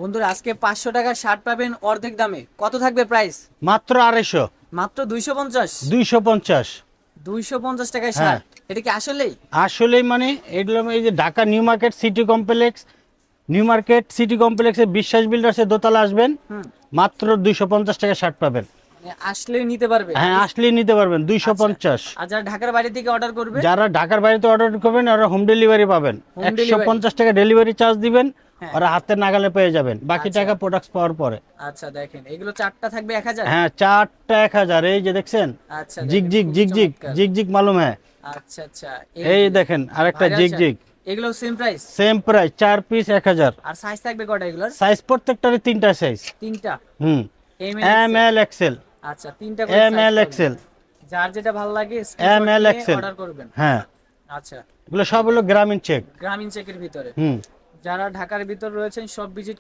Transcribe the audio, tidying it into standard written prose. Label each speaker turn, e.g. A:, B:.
A: বন্ধুরা আজকে 500 টাকার শার্ট পাবেন অর্ধেক দামে। কত থাকবে প্রাইস?
B: মাত্র 250।
A: মাত্র 250।
B: 250।
A: 250 টাকায়
B: হ্যাঁ।
A: শার্ট, এটা কি আসলেই?
B: আসলেই মানে এগুলো এই যে Dhaka new market city complex, new market city কমপ্লেক্সে বিশ্বাস বিল্ডার্সের দোতলা আসবেন,
A: হুম,
B: মাত্র 250 টাকা শার্ট পাবেন।
A: মানে আসলেই নিতে পারবে?
B: হ্যাঁ, আসলেই নিতে পারবেন 250।
A: আচ্ছা। আর যারা ঢাকার বাইরে থেকে অর্ডার করবে?
B: যারা ঢাকার বাইরেতে অর্ডার করবেন ওরা হোম ডেলিভারি পাবেন।
A: Home delivery?
B: 150 টাকা ডেলিভারি চার্জ দিবেন,
A: হ্যাঁ।
B: ওরা হাতের নাগালে পেয়ে যাবেন, বাকি
A: আচ্ছা।
B: টাকা প্রোডাক্টস পাওয়ার পরে।
A: আচ্ছা দেখেন, এগুলো চারটা থাকবে 1000।
B: হ্যাঁ, 4টা 1000। এই যে দেখছেন,
A: আচ্ছা
B: জিগ
A: দেখেন,
B: জিগ
A: খুবই
B: জিগ জিগ
A: চমৎকার।
B: জিগ জিগ মালুম হ্যাঁ।
A: আচ্ছা আচ্ছা,
B: এই
A: যে
B: দেখেন আরেকটা
A: viral
B: জিগ
A: shirt।
B: জিগ,
A: এগুলো same price?
B: Same price, 4 piece 1000।
A: আর সাইজ থাকবে কয়টা এগুলোর?
B: সাইজ প্রত্যেকটারই 3টা সাইজ।
A: তিনটা?
B: হুম,
A: এম
B: এম এল এক্সেল।
A: আচ্ছা, তিনটা করে
B: এম
A: সাইজ
B: এল
A: পাবেন।
B: এক্সেল।
A: যার যেটা ভালো লাগে
B: এম
A: স্ক্রিনশট
B: এল
A: নিয়ে
B: এক্সেল।
A: অর্ডার করবেন।
B: হ্যাঁ,
A: আচ্ছা,
B: এগুলো সব হলো গ্রামীণ চেক।
A: গ্রামীণ চেকের ভিতরে।
B: হুম।
A: যারা ঢাকার ভিতর রয়েছেন সব ভিজিট